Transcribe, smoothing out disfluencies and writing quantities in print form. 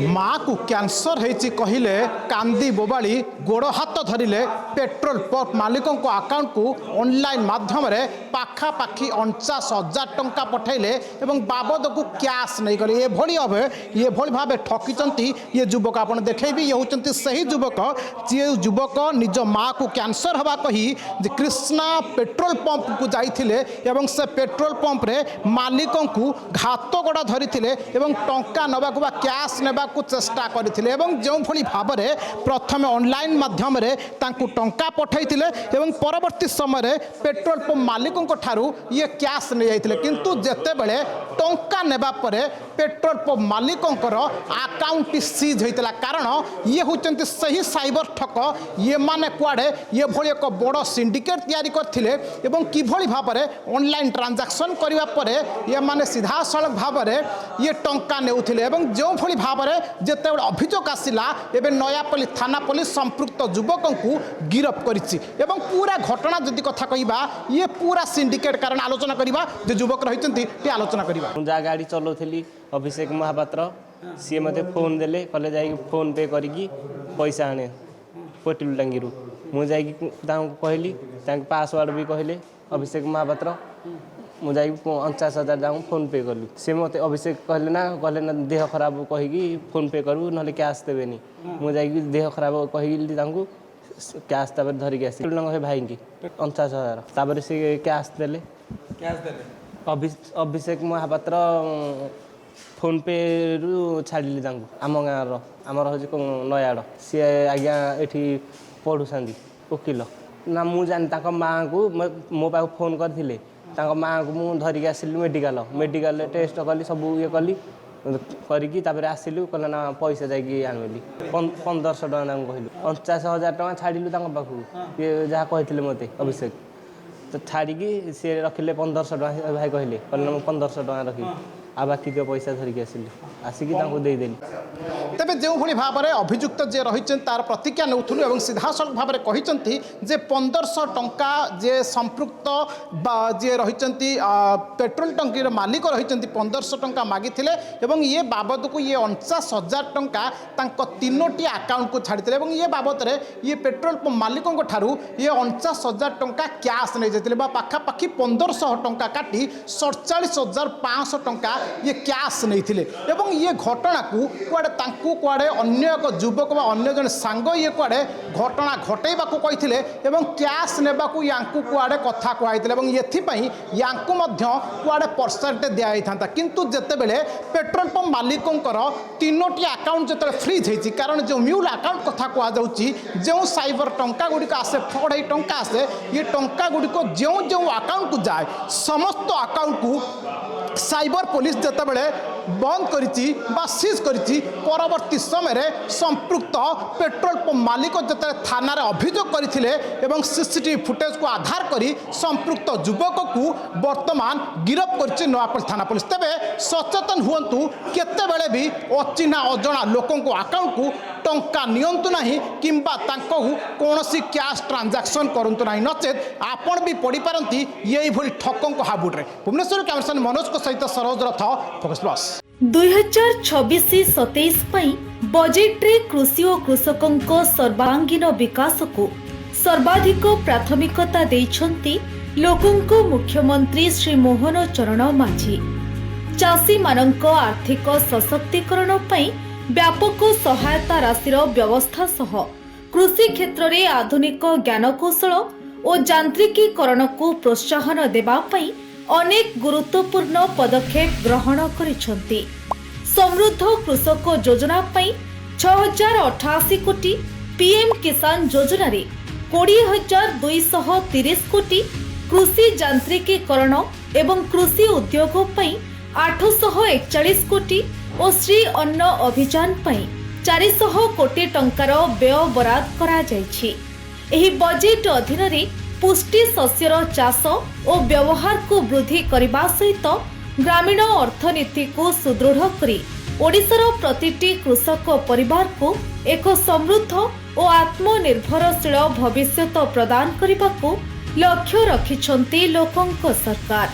माँ को कैंसर होती कहले कांदी बोबाड़ी गोड़ हाथ धरिले पेट्रोल पंप मालिकों को अकाउंट को ऑनलाइन माध्यम रे पाखापाखि 49,000 टंका पठेले एवं बाबद को कैश नहीं गले ये भाव ठकी ये युवक आप देखेबी ये होती सही युवक जी युवक निज माँ को कैंसर हवा कही कृष्णा पेट्रोल पंप को जाइथिले एवं से पेट्रोल पंप रे मालिकों को घात गोड़ा धरी टंका नवा कैश नेबा को चेष्टा करथिले एवं जो भली भाव में प्रथम ऑनलाइन माध्यम रे तांकु टंका पठाइथिले एवं परवर्ती समय पेट्रोल पंप मालिकों को ठारू ये कैश नहीं जाइथिले किंतु जेते बेले टंका नेबा परे पेट्रोल पंप मालिकों अकाउंट सीज होइतला कारण ये होचंती सही साइबर ठक ये माने कुआडे ये भली एक बड़ सिंडिकेट तैयारी करथिले एवं किभली भाव में ऑनलाइन ट्रांजैक्शन करिवा परे ये माने सीधा सड़क भाव में ये टंका नेउथिले एवं जो भली भाव में जिते अभियोग आसला एवं नयापल्ली थाना पुलिस संपृक्त युवकों को गिरफ्त करिछि एवं पूरा घटना जदि कथा कहबा ये पूरा सिंडिकेट कारण आलोचना करबा जो युवक रहिचंती ते आलोचना करबा जा गाड़ी चलाउथली अभिषेक महापात्र सी मते फोन देले कले जाई फोन पे करिकी पैसा आने पेट्रोल टांगी रु मु जाई कहली पासवर्ड भी कहले अभिषेक महापात्र मुझे 49,000 जाऊँ फोन पे कलु सी मत अभिषेक कहले ना देह खराब कहीकि फोन पे करू ना कैश देवेनि मुझे देह खराब कहीकि कैश धरिकी आस भाई की 49,000 सी कैश देले अभिषेक महापात्र फोन पे रु छाड़ी आम गाँव आमर हूँ नयागढ़ सी आज्ञा ये पढ़ुं वकिल ना मुझे माँ को मो पाक फोन करते माँ को मुझे धरिकी आसिली मेडिकल टेस्ट कली सब ये कली करी आसिलु कहला ना पैसा जाकि आनबेली 1,500 टका कहलु 49,000 टका छाड़िलु पाखु ये जहाँ कहते मत अभिषेक तो छाड़ी सी रखिले 1,500 टका भाई कहले 1,500 टका रखी आ बाकी पैसा धरिकी आसिली आसिकी देदेली तेरे जो भाई भाव में अभियुक्त जे रही तार प्रतिज्ञा नौलु और सीधा सड़क भाव में कहते जे 1,500 टंका जे संपृक्त जे रही पेट्रोल टंकी मालिक रही 1,500 टंका मागी ये बाबद को ये 49,000 टंका तीनोटी अकाउंट को छाड़ी ये बाबद में ये पेट्रोल पंप मालिकों ठारू ये 49,000 टंका कैश नहीं जाते पाखापाखि 1,500 टंका काटी 47,500 टंका ये कैश नहीं थे एवं ये घटना को कुआड़े अन्य एक युवक अन्य जन सांग ये कुआड़े घटना घटेबा को कही कैश नेबा को यांकु कुआड़े कथा कहते ये कुआड़े परसेंट दिखाई था किंतु जिते बेले पेट्रोल पंप मालिकों तीनोटी अकाउंट जो फ्रीज होती कारण जो म्यूल अकाउंट कथा कहुच्छी जो साइबर टंका गुड़िक आसे फ्रॉड टंका आसे ये टंका गुड़िक जो जो अकाउंट को जाए समस्त अकाउंट को साइबर पुलिस जितेबाला बंद करिछि बा सीज करिछि परवर्ती समय संपृक्त पेट्रोल पंप मालिक जिते थाना अभियोग करथिले एवं सीसीटीवी फुटेज को आधार करी संपृक्त युवक को वर्तमान गिरफ्त करिछि नयापल्ली थाना पुलिस तेबे सचेतन हुंतु केतेबेले भी अचिन्हा अजणा लोकों को अकाउंट को टंका नियंतु नाही किंबा तांको कोनोसी कैश ट्रांजैक्शन करंतु नाही नचेत आपण भी पड़ी पारंती यही भली ठकों को हाबुड्रे भुवनेश्वर कैमरामैन मनोज को सहित सरोज रथ फोकस प्लस 2026-27 पई बजेट रे कृषि और कृषकों सर्वांगीन विकास को सर्वाधिक प्राथमिकता देइछंती लोकंको मुख्यमंत्री श्री मोहन चरण माझी चाषी मानक आर्थिक सशक्तिकरण पई व्यापक सहायता राशिर व्यवस्था सह कृषि क्षेत्र में आधुनिक ज्ञानकौशल और यांत्रिकीकरण को प्रोत्साहन देबा पई अनेक गुरुत्वपूर्ण पदक्षेप ग्रहण करिसेंती समृद्ध कृषक योजना पई 6,088 कोटी पीएम किसान योजना रे 20,230 कोटी कृषि यांत्रिकीकरण एवं कृषि उद्योग पई 841 कोटी और श्री अन्न अभियान पई 400 कोटी टंकार व्यय बराद करा जायछि। एही बजेट अधीन रे पुष्टि शस्यर चाष और व्यवहार को वृद्धि करने सहित ग्रामीण अर्थनीति को सुदृढ़ करी ओडिशार प्रतिटी कृषक परिवार को एक समृद्ध और आत्मनिर्भरशील भविष्य प्रदान करने को लक्ष्य रखिछंती लोकंक सरकार।